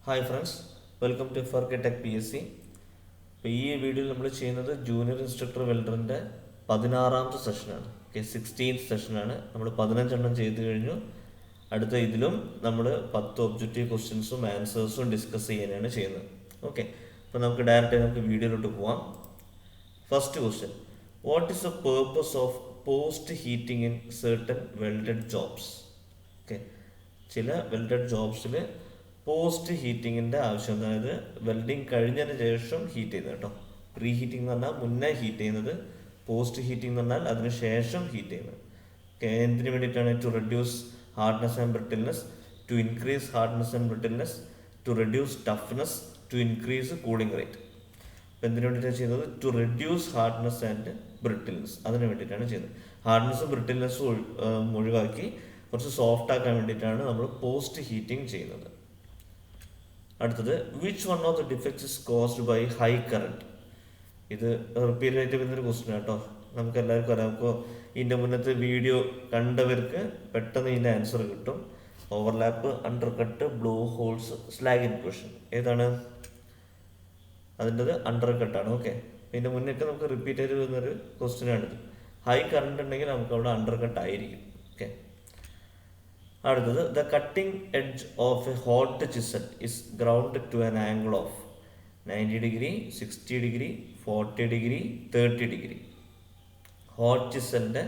Hi friends, welcome to ഫർകെടെക് PSC. അപ്പോൾ ഈ വീഡിയോയിൽ നമ്മൾ ചെയ്യുന്നത് ജൂനിയർ ഇൻസ്ട്രക്ടർ വെൽഡറിൻ്റെ 16ാമത്തെ സെഷനാണ്. ഓക്കെ, 16th സെഷനാണ്. നമ്മൾ 15 ചെയ്ത് കഴിഞ്ഞു. അടുത്ത ഇതിലും നമ്മൾ 10 ഒബ്ജക്റ്റീവ് ക്വസ്റ്റ്യൻസും ആൻസേഴ്സും ഡിസ്കസ് ചെയ്യാനാണ് ചെയ്യുന്നത്. ഓക്കെ, അപ്പോൾ നമുക്ക് വീഡിയോയിലോട്ട് പോവാം. First question: what is the purpose of post heating in certain welded jobs? Okay, ചില വെൽഡഡ് ജോബ്സിൽ പോസ്റ്റ് ഹീറ്റിങ്ങിൻ്റെ ആവശ്യം, അതായത് വെൽഡിങ് കഴിഞ്ഞതിന് ശേഷം ഹീറ്റ് ചെയ്യുന്നത് കേട്ടോ. പ്രീ ഹീറ്റിംഗ് എന്ന് പറഞ്ഞാൽ മുന്നേ ഹീറ്റ് ചെയ്യുന്നത്, പോസ്റ്റ് ഹീറ്റിംഗ് എന്ന് പറഞ്ഞാൽ അതിന് ശേഷം ഹീറ്റ് ചെയ്യുന്നത്. എന്തിനു വേണ്ടിയിട്ടാണ്? To reduce hardness and brittleness, to increase hardness and brittleness, to reduce toughness, to increase cooling rate. അപ്പോൾ എന്തിനു വേണ്ടിയിട്ടാണ് ചെയ്യുന്നത്? To reduce hardness and brittleness, അതിന് വേണ്ടിയിട്ടാണ് ചെയ്യുന്നത്. ഹാർഡ്നെസ്സും ബ്രിട്ടിൽനെസ്സും ഒഴിവാക്കി കുറച്ച് സോഫ്റ്റ് ആക്കാൻ വേണ്ടിയിട്ടാണ് നമ്മൾ പോസ്റ്റ് ഹീറ്റിംഗ് ചെയ്യുന്നത്. അടുത്തത്: which one of the defects is caused by high current? ഇത് റിപ്പീറ്റ് ആയിട്ട് വരുന്നൊരു ക്വസ്റ്റ്യൻ കേട്ടോ. നമുക്ക് എല്ലാവർക്കും അറിയാം. അപ്പോൾ ഇതിൻ്റെ മുന്നത്തെ വീഡിയോ കണ്ടവർക്ക് പെട്ടെന്ന് ഇതിൻ്റെ ആൻസർ കിട്ടും. Overlap, undercut, blow holes, slag inclusion. ഏതാണ്? അതിൻ്റെത് അണ്ടർ കട്ടാണ്. ഓക്കെ, ഇതിൻ്റെ മുന്നേക്ക് നമുക്ക് റിപ്പീറ്റ് ആയിട്ട് വരുന്നൊരു ക്വസ്റ്റ്യനാണിത്. ഹൈ കറണ്ട് ഉണ്ടെങ്കിൽ നമുക്ക് അവിടെ അണ്ടർ കട്ട് ആയിരിക്കും. ഓക്കെ, അടുത്തത്: the cutting edge of a hot chisel is grounded to an angle of 90 degree, 60 degree, 40 degree, 30 degree. Hot ചിസലിൻ്റെ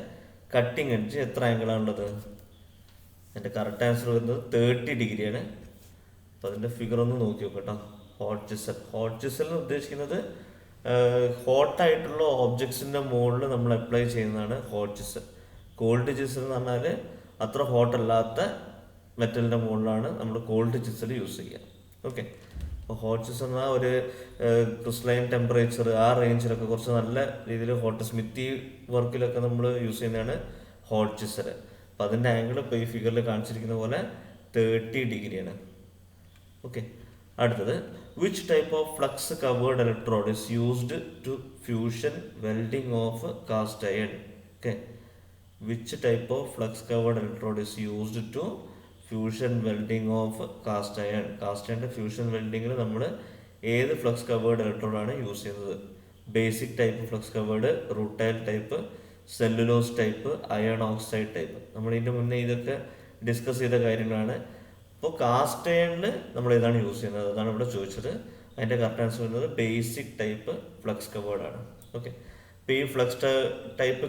കട്ടിംഗ് എഡ്ജ് എത്ര ആംഗിളാണുള്ളത്? അതിൻ്റെ കറക്റ്റ് ആൻസർ വരുന്നത് 30 ഡിഗ്രിയാണ്. അപ്പോൾ അതിൻ്റെ ഫിഗർ ഒന്ന് നോക്കി നോക്കട്ടോ. ഹോട്ട് ചിസൽ എന്ന് ഉദ്ദേശിക്കുന്നത് ഹോട്ടായിട്ടുള്ള ഓബ്ജക്ട്സിൻ്റെ മുകളിൽ നമ്മൾ അപ്ലൈ ചെയ്യുന്നതാണ് ഹോട്ട് ചിസൽ. കോൾഡ് ചിസൽ എന്ന് പറഞ്ഞാൽ അത്ര ഹോട്ട് അല്ലാത്ത മെറ്റലിൻ്റെ മുകളിലാണ് നമ്മൾ കോൾഡ് ചിസൽ യൂസ് ചെയ്യുക. ഓക്കെ, അപ്പോൾ ഹോട്ട് ചിസൽ എന്നാൽ ഒരു ക്രിസ്റ്റലൈൻ ടെമ്പറേച്ചർ ആ റേഞ്ചിലൊക്കെ കുറച്ച് നല്ല രീതിയിൽ ഹോട്ട് സ്മിത്തി വർക്കിലൊക്കെ നമ്മൾ യൂസ് ചെയ്യുന്നതാണ് ഹോട്ട് ചിസൽ. അപ്പോൾ അതിൻ്റെ ആംഗിൾ ഇപ്പോൾ ഈ ഫിഗറിൽ കാണിച്ചിരിക്കുന്ന പോലെ 30 ഡിഗ്രിയാണ്. ഓക്കെ, അടുത്തത്: which type of flux covered electrode is used to fusion welding of cast iron? Okay, which type of flux covered electrode is used to fusion welding of cast iron? Cast അയണിൻ്റെ fusion വെൽഡിങ്ങിൽ നമ്മൾ ഏത് flux covered ഇലക്ട്രോഡാണ് use ചെയ്യുന്നത്? Basic type flux covered, rutile type, cellulose type, iron oxide type. നമ്മൾ ഇതിൻ്റെ മുന്നേ ഇതൊക്കെ ഡിസ്കസ് ചെയ്ത കാര്യങ്ങളാണ്. അപ്പോൾ കാസ്റ്റ് അയണിൽ നമ്മൾ ഏതാണ് യൂസ് ചെയ്യുന്നത്? അതാണ് ഇവിടെ ചോദിച്ചത്. അതിൻ്റെ കറക്റ്റ് ആൻസർ വരുന്നത് ബേസിക് ടൈപ്പ് ഫ്ലക്സ് കവേർഡാണ്. ഓക്കെ, ഇപ്പോൾ ഈ flux type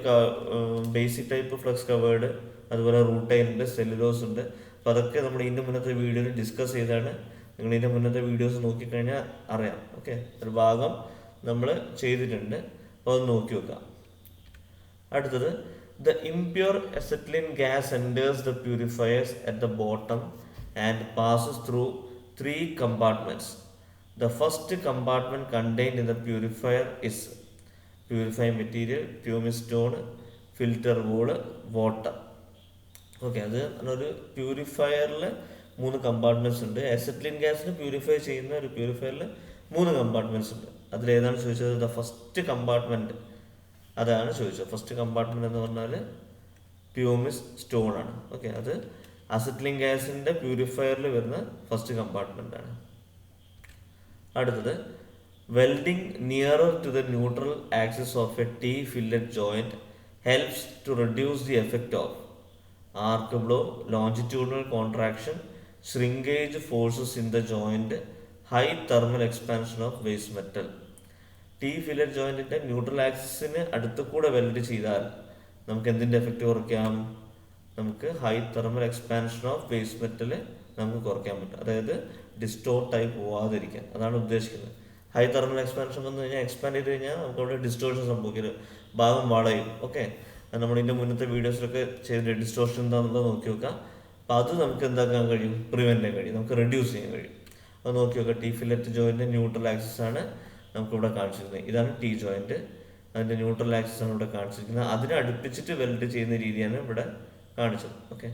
basic type flux covered, അതുപോലെ റൂട്ടൈലുണ്ട്, സെല്ലുലോസ് ഉണ്ട്. അപ്പോൾ അതൊക്കെ നമ്മൾ ഇതിൻ്റെ മുന്നത്തെ വീഡിയോയിൽ ഡിസ്കസ് ചെയ്താണ്. നിങ്ങൾ ഇതിൻ്റെ മുന്നത്തെ വീഡിയോസ് നോക്കിക്കഴിഞ്ഞാൽ അറിയാം. ഓക്കെ, ഒരു ഭാഗം നമ്മൾ ചെയ്തിട്ടുണ്ട്. അപ്പോൾ അത് നോക്കി വെക്കാം. അടുത്തത്: the impure acetylene gas enters the purifiers at the bottom and passes through 3 compartments. The first compartment contained in the purifier is purifying material, pumice stone, filter wall, water. Okay, അത് ഒരു പ്യൂരിഫയറിൽ 3 കമ്പാർട്ട്മെൻറ്റ്സ് ഉണ്ട്. Acetylene ഗ്യാസിന് purify ചെയ്യുന്ന ഒരു പ്യൂരിഫയറിൽ 3 compartments ഉണ്ട്. അതിലേതാണ് ചോദിച്ചത്? The first compartment, അതാണ് ചോദിച്ചത്. ഫസ്റ്റ് കമ്പാർട്ട്മെൻറ്റ് എന്ന് പറഞ്ഞാൽ പ്യൂമിക് സ്റ്റോൺ ആണ്. ഓക്കെ, അത് അസെറ്റിലിൻ ഗ്യാസിൻ്റെ പ്യൂരിഫയറിൽ വരുന്ന ഫസ്റ്റ് കമ്പാർട്ട്മെൻറ്റാണ്. അടുത്തത്: welding nearer to the neutral axis of a T fillet joint helps to reduce the effect of arc blow, longitudinal contraction, shrinkage forces in the joint, high thermal expansion of waste metal. T fillet ജോയിൻറ്റിൻ്റെ neutral ആക്സിസിന് അടുത്ത് കൂടെ weld ചെയ്താൽ നമുക്ക് എന്തിൻ്റെ effect കുറയ്ക്കാം? നമുക്ക് high thermal expansion of waste metal നമുക്ക് കുറയ്ക്കാൻ പറ്റും. അതായത് ഡിസ്റ്റോർട്ടായി പോവാതിരിക്കാൻ, അതാണ് ഉദ്ദേശിക്കുന്നത്. ഹൈ തെർമൽ എക്സ്പാൻഷൻ വന്നു കഴിഞ്ഞാൽ, എക്സ്പാൻഡ് ചെയ്ത് കഴിഞ്ഞാൽ നമുക്ക് അവിടെ ഡിസ്റ്റോർഷൻ സംഭവിക്കരുത്, ഭാഗം വളയും. ഓക്കെ, നമ്മളിതിൻ്റെ മുന്നത്തെ വീഡിയോസിലൊക്കെ ചെയ്ത ഡിസ്റ്റോർഷൻ എന്താണെന്നുള്ളത് നോക്കി നോക്കാം. അപ്പോൾ അത് നമുക്ക് എന്താക്കാൻ കഴിയും? പ്രിവെൻറ്റ് ചെയ്യാൻ കഴിയും, നമുക്ക് റെഡ്യൂസ് ചെയ്യാൻ കഴിയും. അത് നോക്കി നോക്കാം. T fillet joint neutral axis ആണ് നമുക്കിവിടെ കാണിച്ചിരിക്കുന്നത്. ഇതാണ് T ജോയിൻറ്റ്, അതിൻ്റെ ന്യൂട്രൽ ആക്സിസ് ആണ് ഇവിടെ കാണിച്ചിരിക്കുന്നത്. അതിനെ അടുപ്പിച്ചിട്ട് വെൽഡ് ചെയ്യുന്ന രീതിയാണ് ഇവിടെ കാണിച്ചത്. ഓക്കെ,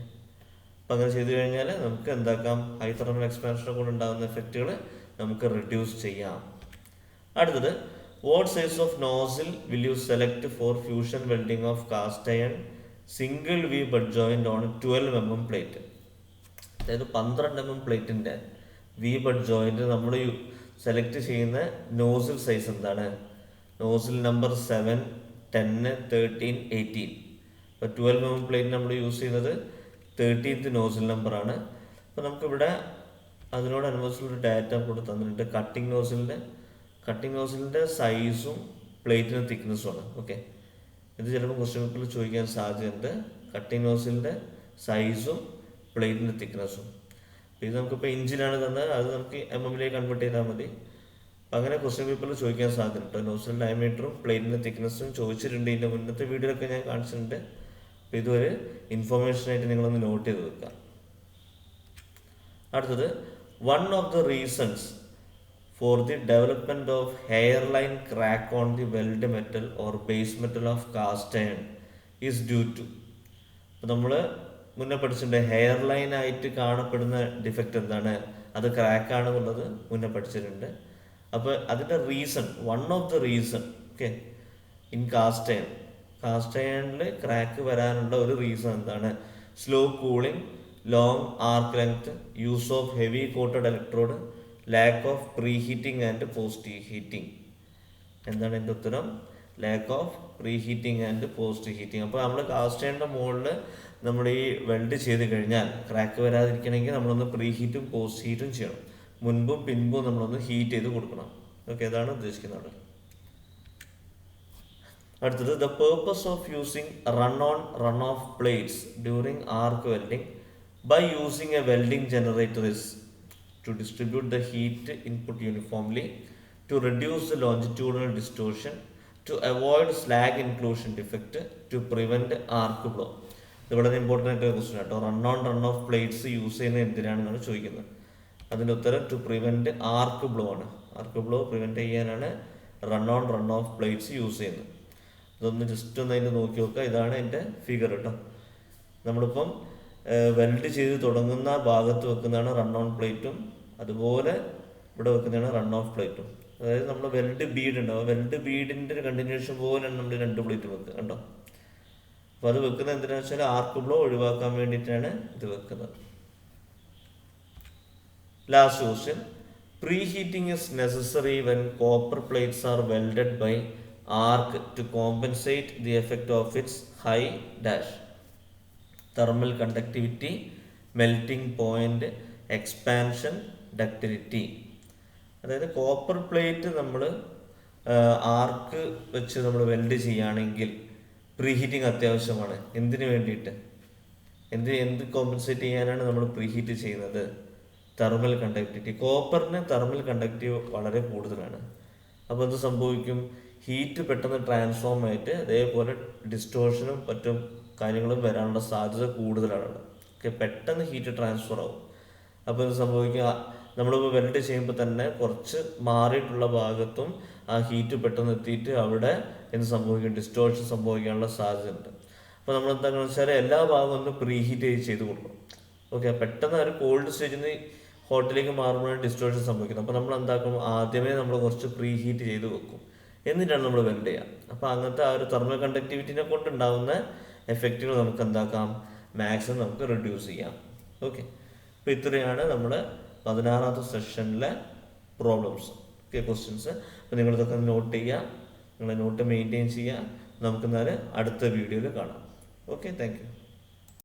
അപ്പോൾ അങ്ങനെ ചെയ്ത് കഴിഞ്ഞാൽ നമുക്ക് എന്താക്കാം? ഹൈ തെർമൽ എക്സ്പാൻഷനെ കൊണ്ട് ഉണ്ടാകുന്ന എഫക്റ്റുകൾ നമുക്ക് റെഡ്യൂസ് ചെയ്യാം. അടുത്തത്: what size of nozzle will you select for fusion welding of cast iron single V butt joint on 12 mm plate? അതായത് 12 mm പ്ലേറ്റിൻ്റെ വി ബഡ് ജോയിൻറ്റ് നമ്മൾ സെലക്ട് ചെയ്യുന്ന നോസിൽ സൈസ് എന്താണ്? Nozzle number 7, 10, 13, 18. ഇപ്പോൾ 12 mm പ്ലേറ്റ് നമ്മൾ use ചെയ്യുന്നത് 13th nozzle നമ്പറാണ്. അപ്പോൾ നമുക്കിവിടെ അതിനോടനുബന്ധിച്ചുള്ളൊരു ഡാറ്റ കൂടെ തന്നിട്ടുണ്ട്. കട്ടിംഗ് നോസിലിൻ്റെ സൈസും പ്ലേറ്റിൻ്റെ തിക്നെസ്സുമാണ്. ഓക്കെ, ഇത് ചിലപ്പോൾ ക്വസ്റ്റ്യൻ പേപ്പറിൽ ചോദിക്കാൻ സാധ്യതയുണ്ട്. കട്ടിംഗ് നോസിലിൻ്റെ സൈസും പ്ലേറ്റിൻ്റെ തിക്നെസ്സും. അപ്പോൾ ഇത് നമുക്കിപ്പോൾ ഇഞ്ചിലാണ് തന്നത്, അത് നമുക്ക് mm കൺവേർട്ട് ചെയ്താൽ മതി. അപ്പോൾ അങ്ങനെ ക്വസ്റ്റ്യൻ പേപ്പറിൽ ചോദിക്കാൻ സാധ്യതയുണ്ട്. നോസിൽ ഡയമീറ്ററും പ്ലേറ്റിൻ്റെ തിക്നെസ്സും ചോദിച്ചിട്ടുണ്ട്. ഇതിൻ്റെ മുന്നത്തെ വീഡിയോയിലൊക്കെ ഞാൻ കാണിച്ചിട്ടുണ്ട്. അപ്പോൾ ഇതൊരു ഇൻഫോർമേഷനായിട്ട് നിങ്ങളൊന്ന് നോട്ട് ചെയ്ത് വെക്കുക. അടുത്തത്, one of the reasons for the development of hairline crack on the weld metal or base metal of cast iron is due to. അപ്പോൾ നമ്മൾ മുന്നേ പഠിച്ചിട്ടുണ്ട് ഹെയർ ആയിട്ട് കാണപ്പെടുന്ന ഡിഫക്റ്റ് എന്താണ്, അത് ക്രാക്ക് ആണെന്നുള്ളത് മുന്നേ പഠിച്ചിട്ടുണ്ട്. അപ്പോൾ അതിൻ്റെ reason, one of the reason okay in cast അയണിൽ ക്രാക്ക് വരാനുള്ള ഒരു റീസൺ എന്താണ്? Slow cooling, long arc length, use of heavy coated electrode, lack of pre heating and post heating. എന്താണ് എൻ്റെ ഉത്തരം? Lack of pre heating and post heating. അപ്പോൾ നമ്മൾ cast അയണിൻ്റെ മുകളിൽ നമ്മൾ ഈ വെൽഡ് ചെയ്ത് കഴിഞ്ഞാൽ ക്രാക്ക് വരാതിരിക്കണമെങ്കിൽ നമ്മളൊന്ന് പ്രീ ഹീറ്റും പോസ്റ്റ് ഹീറ്റും ചെയ്യണം. മുൻപും പിൻപും നമ്മളൊന്ന് ഹീറ്റ് ചെയ്ത് കൊടുക്കണം. ഓക്കെ, ഇതാണ് ഉദ്ദേശിക്കുന്നത്. അടുത്തത്, the purpose of using run on run off plates during arc welding by using a welding generator is to distribute the heat input uniformly, to reduce the longitudinal distortion, to avoid slag inclusion defect, to prevent arc blow. ഇത് വളരെ important ആയിട്ടൊരു question കേട്ടോ. Run off plates use ചെയ്യുന്നത് എന്തിനാണെന്നാണ് ചോദിക്കുന്നത്. അതിൻ്റെ ഉത്തരം to prevent arc blow ആണ്. ആർക്ക് blow prevent ചെയ്യാനാണ് റൺ ഓഫ് പ്ലേറ്റ്സ് യൂസ് ചെയ്യുന്നത്. ഇതൊന്ന് ജസ്റ്റ് ഒന്ന് അതിൻ്റെ നോക്കി നോക്കുക. ഇതാണ് എൻ്റെ ഫിഗർ കേട്ടോ. നമ്മളിപ്പം വെൽഡ് ചെയ്ത് തുടങ്ങുന്ന ഭാഗത്ത് വെക്കുന്നതാണ് റൺ ഓൺ പ്ലേറ്റും, അതുപോലെ ഇവിടെ വെക്കുന്നതാണ് റൺ ഓഫ് പ്ലേറ്റും. അതായത് നമ്മൾ വെൽഡ് ബീഡ് ഉണ്ടാവും, വെൽഡ് ബീഡിൻ്റെ ഒരു കണ്ടിന്യൂഷൻ പോലെയാണ് നമ്മൾ 2 പ്ലേറ്റ് വെക്കുക കണ്ടോ. അപ്പോൾ അത് വെക്കുന്നത് എന്തിനാണെന്ന് വെച്ചാൽ ആർക്ക് ബ്ലോ ഒഴിവാക്കാൻ വേണ്ടിയിട്ടാണ് ഇത് വെക്കുന്നത്. Last question, preheating is necessary when copper plates are welded by arc to compensate the effect of its high dash thermal conductivity, melting point, expansion, ductility. അതായത് കോപ്പർ പ്ലേറ്റ് നമ്മൾ ആർക്ക് വെച്ച് നമ്മൾ weld ചെയ്യുകയാണെങ്കിൽ pre heating അത്യാവശ്യമാണ്. എന്തിനു വേണ്ടിയിട്ട്? എന്ത് compensate ചെയ്യാനാണ് നമ്മൾ പ്രീ ഹീറ്റ് ചെയ്യുന്നത്? Thermal conductivity. കോപ്പറിന് തെർമൽ കണ്ടക്റ്റീവ് വളരെ കൂടുതലാണ്. അപ്പോൾ എന്ത് സംഭവിക്കും? ഹീറ്റ് പെട്ടെന്ന് ട്രാൻസ്ഫോം ആയിട്ട് അതേപോലെ ഡിസ്റ്റോർഷനും മറ്റും കാര്യങ്ങളും വരാനുള്ള സാധ്യത കൂടുതലാണ്. ഓക്കെ, പെട്ടെന്ന് ഹീറ്റ് ട്രാൻസ്ഫർ ആവും. അപ്പോൾ ഇത് സംഭവിക്കുക, നമ്മളിപ്പോൾ വെൽഡ് ചെയ്യുമ്പോൾ തന്നെ കുറച്ച് മാറിയിട്ടുള്ള ഭാഗത്തും ആ ഹീറ്റ് പെട്ടെന്ന് എത്തിയിട്ട് അവിടെ എന്ത് സംഭവിക്കും? ഡിസ്റ്റോർഷൻ സംഭവിക്കാനുള്ള സാധ്യതയുണ്ട്. അപ്പോൾ നമ്മൾ എന്താണെന്ന് വെച്ചാൽ എല്ലാ ഭാഗവും ഒന്ന് പ്രീ ഹീറ്റ് ചെയ്ത് കൊടുക്കണം. ഓക്കെ, പെട്ടെന്ന് ഒരു കോൾഡ് സ്റ്റേജിൽ നിന്ന് ഹോട്ടിലേക്ക് മാറുമ്പോഴാണ് ഡിസ്റ്റോർഷൻ സംഭവിക്കുന്നത്. അപ്പോൾ നമ്മൾ എന്താക്കും? ആദ്യമേ നമ്മൾ കുറച്ച് പ്രീ ഹീറ്റ് ചെയ്ത് വെക്കും, എന്നിട്ടാണ് നമ്മൾ വെൽഡ് ചെയ്യുക. അപ്പോൾ അങ്ങനത്തെ ആ ഒരു തെർമൽ കണ്ടക്ടിവിറ്റിനെ കൊണ്ടുണ്ടാകുന്ന എഫക്റ്റുകൾ നമുക്ക് എന്താക്കാം? മാക്സിമം നമുക്ക് റെഡ്യൂസ് ചെയ്യാം. ഓക്കെ, അപ്പോൾ ഇത്രയാണ് നമ്മുടെ 16ാമത്തെ സെഷനിലെ പ്രോബ്ലംസ്. Okay, questions. അപ്പോൾ നിങ്ങളിതൊക്കെ നോട്ട് ചെയ്യുക, നിങ്ങളെ നോട്ട് മെയിൻറ്റെയിൻ ചെയ്യുക. നമുക്കെന്നാൽ അടുത്ത വീഡിയോയിൽ കാണാം. Okay, thank you.